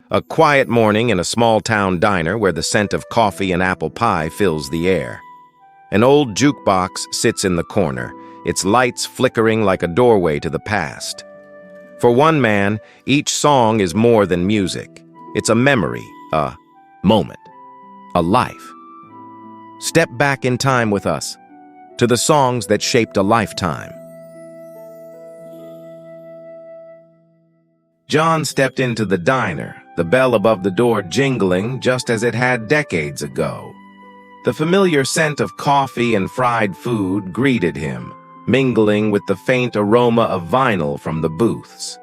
A quiet morning in a small-town diner where the scent of coffee and apple pie fills the air. An old jukebox sits in the corner, its lights flickering like a doorway to the past. For one man, each song is more than music. It's a memory, a moment, a life. Step back in time with us, to the songs that shaped a lifetime. John stepped into the diner, the bell above the door jingling just as it had decades ago. The familiar scent of coffee and fried food greeted him, mingling with the faint aroma of vinyl from the booths.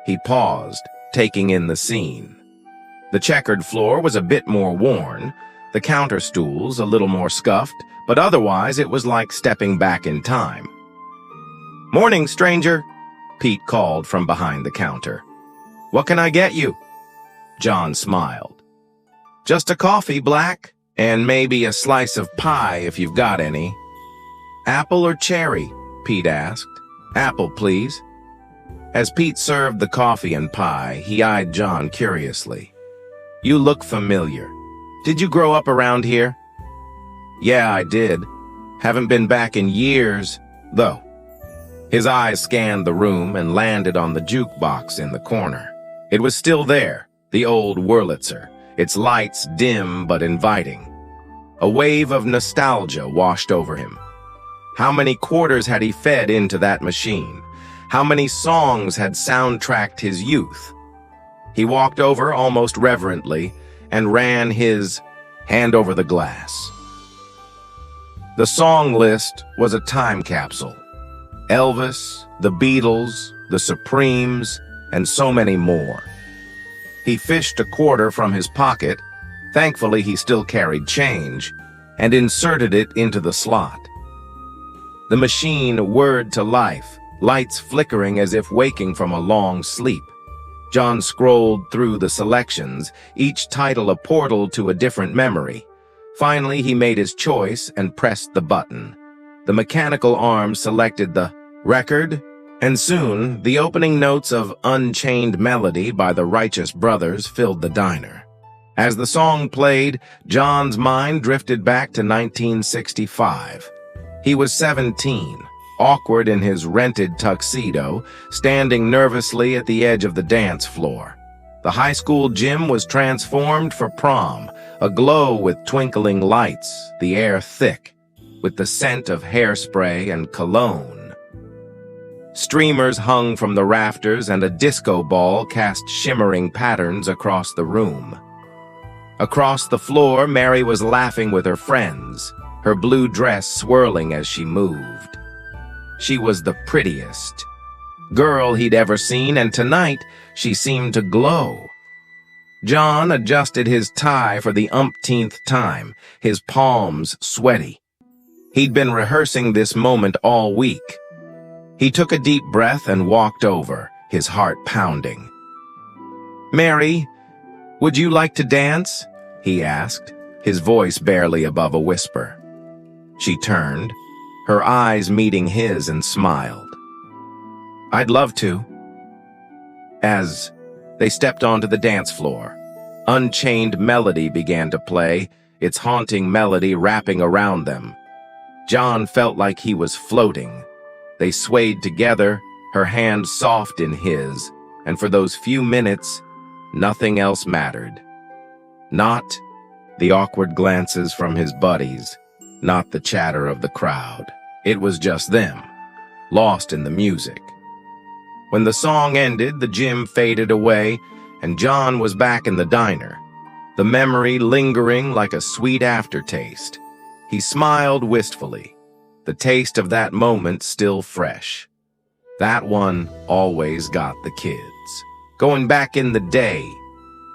He paused, taking in the scene. The checkered floor was a bit more worn, the counter stools a little more scuffed, but otherwise it was like stepping back in time. "Morning, stranger," Pete called from behind the counter. "What can I get you?" John smiled. "Just a coffee, Black, and maybe a slice of pie if you've got any." "Apple or cherry?" Pete asked. "Apple, please." As Pete served the coffee and pie, he eyed John curiously. "You look familiar. Did you grow up around here?" "Yeah, I did. Haven't been back in years, though." His eyes scanned the room and landed on the jukebox in the corner. It was still there, the old Wurlitzer, its lights dim but inviting. A wave of nostalgia washed over him. How many quarters had he fed into that machine? How many songs had soundtracked his youth? He walked over almost reverently and ran his hand over the glass. The song list was a time capsule. Elvis, the Beatles, the Supremes, and so many more. He fished a quarter from his pocket, thankfully he still carried change, and inserted it into the slot. The machine whirred to life, lights flickering as if waking from a long sleep. John scrolled through the selections, each title a portal to a different memory. Finally, he made his choice and pressed the button. The mechanical arm selected the record, and soon, the opening notes of Unchained Melody by the Righteous Brothers filled the diner. As the song played, John's mind drifted back to 1965. He was 17, awkward in his rented tuxedo, standing nervously at the edge of the dance floor. The high school gym was transformed for prom, aglow with twinkling lights, the air thick, with the scent of hairspray and cologne. Streamers hung from the rafters and a disco ball cast shimmering patterns across the room. Across the floor, Mary was laughing with her friends, her blue dress swirling as she moved. She was the prettiest girl he'd ever seen, and tonight she seemed to glow. John adjusted his tie for the umpteenth time, his palms sweaty. He'd been rehearsing this moment all week. He took a deep breath and walked over, his heart pounding. "Mary, would you like to dance?" he asked, his voice barely above a whisper. She turned, her eyes meeting his, and smiled. "I'd love to." As they stepped onto the dance floor, Unchained Melody began to play, its haunting melody wrapping around them. John felt like he was floating. They swayed together, her hand soft in his, and for those few minutes, nothing else mattered. Not the awkward glances from his buddies, not the chatter of the crowd. It was just them, lost in the music. When the song ended, the gym faded away, and John was back in the diner, the memory lingering like a sweet aftertaste. He smiled wistfully, the taste of that moment still fresh. That one always got the kids. "Going back in the day,"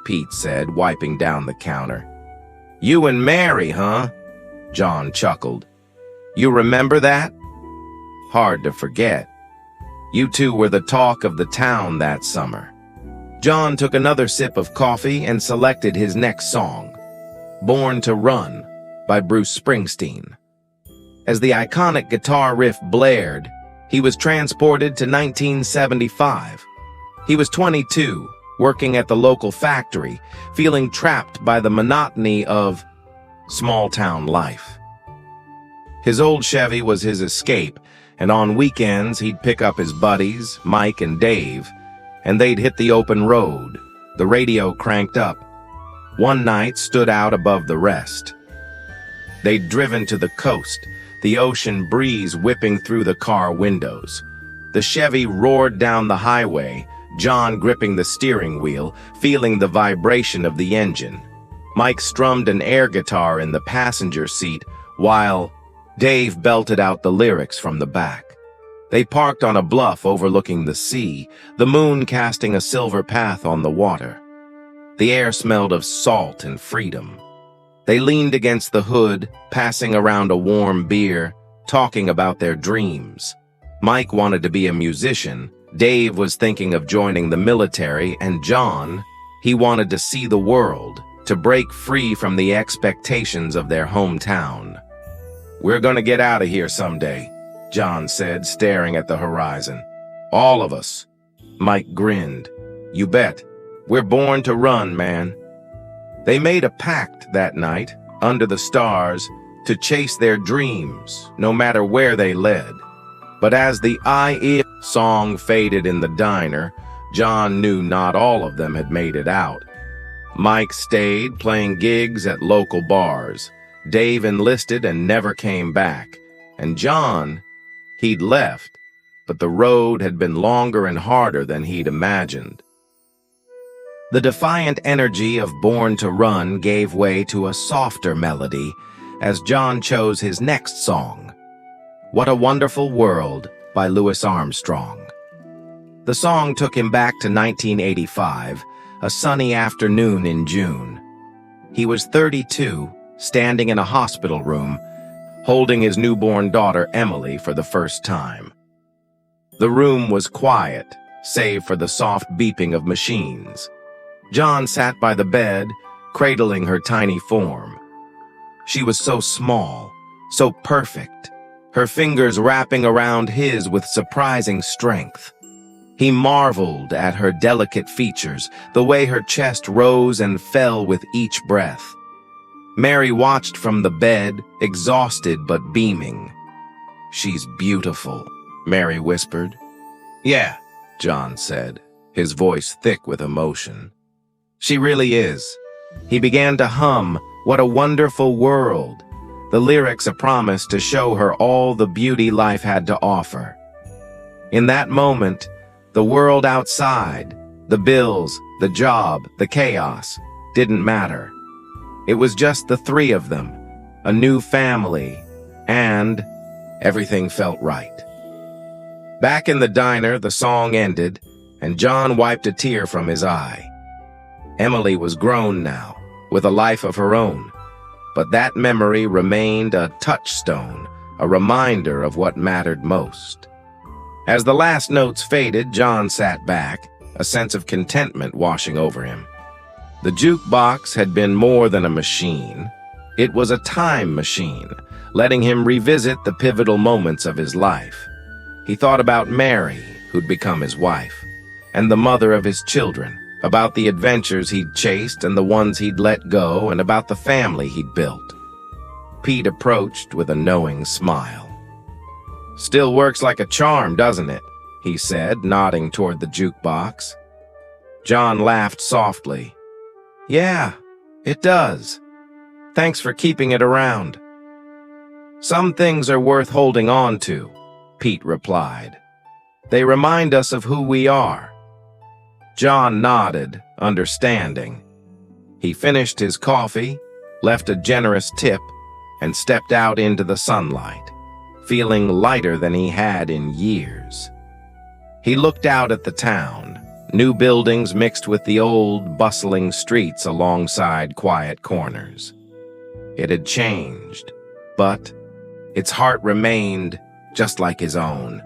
Pete said, wiping down the counter. "You and Mary, huh?" John chuckled. "You remember that?" "Hard to forget. You two were the talk of the town that summer." John took another sip of coffee and selected his next song, Born to Run by Bruce Springsteen. As the iconic guitar riff blared, he was transported to 1975. He was 22, working at the local factory, feeling trapped by the monotony of small-town life. His old Chevy was his escape, and on weekends he'd pick up his buddies, Mike and Dave, and they'd hit the open road, the radio cranked up. One night stood out above the rest. They'd driven to the coast, the ocean breeze whipping through the car windows. The Chevy roared down the highway, John gripping the steering wheel, feeling the vibration of the engine. Mike strummed an air guitar in the passenger seat, while Dave belted out the lyrics from the back. They parked on a bluff overlooking the sea, the moon casting a silver path on the water. The air smelled of salt and freedom. They leaned against the hood, passing around a warm beer, talking about their dreams. Mike wanted to be a musician, Dave was thinking of joining the military, and John, he wanted to see the world, to break free from the expectations of their hometown. "We're gonna get out of here someday," John said, staring at the horizon. "All of us." Mike grinned. "You bet. We're born to run, man." They made a pact that night, under the stars, to chase their dreams, no matter where they led. But as the I song faded in the diner, John knew not all of them had made it out. Mike stayed, playing gigs at local bars. Dave enlisted and never came back. And John, he'd left, but the road had been longer and harder than he'd imagined. The defiant energy of Born to Run gave way to a softer melody as John chose his next song, What a Wonderful World by Louis Armstrong. The song took him back to 1985, a sunny afternoon in June. He was 32, standing in a hospital room, holding his newborn daughter Emily for the first time. The room was quiet, save for the soft beeping of machines. John sat by the bed, cradling her tiny form. She was so small, so perfect, her fingers wrapping around his with surprising strength. He marveled at her delicate features, the way her chest rose and fell with each breath. Mary watched from the bed, exhausted but beaming. "She's beautiful," Mary whispered. "Yeah," John said, his voice thick with emotion. "She really is." He began to hum, "What a Wonderful World," the lyrics a promise to show her all the beauty life had to offer. In that moment, the world outside, the bills, the job, the chaos, didn't matter. It was just the three of them, a new family, and everything felt right. Back in the diner, the song ended, and John wiped a tear from his eye. Emily was grown now, with a life of her own, but that memory remained a touchstone, a reminder of what mattered most. As the last notes faded, John sat back, a sense of contentment washing over him. The jukebox had been more than a machine. It was a time machine, letting him revisit the pivotal moments of his life. He thought about Mary, who'd become his wife, and the mother of his children, about the adventures he'd chased and the ones he'd let go, and about the family he'd built. Pete approached with a knowing smile. "Still works like a charm, doesn't it?" he said, nodding toward the jukebox. John laughed softly. "Yeah, it does. Thanks for keeping it around." "Some things are worth holding on to," Pete replied. "They remind us of who we are." John nodded, understanding. He finished his coffee, left a generous tip, and stepped out into the sunlight, feeling lighter than he had in years. He looked out at the town, new buildings mixed with the old, bustling streets alongside quiet corners. It had changed, but its heart remained just like his own.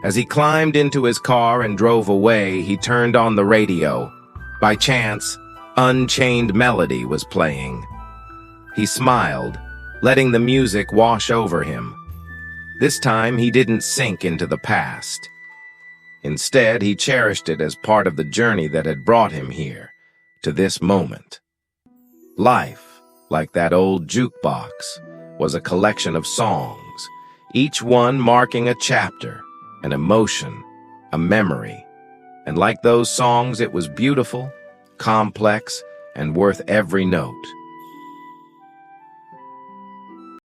As he climbed into his car and drove away, he turned on the radio. By chance, Unchained Melody was playing. He smiled, letting the music wash over him. This time, he didn't sink into the past. Instead, he cherished it as part of the journey that had brought him here, to this moment. Life, like that old jukebox, was a collection of songs, each one marking a chapter, an emotion, a memory. And like those songs, it was beautiful, complex, and worth every note.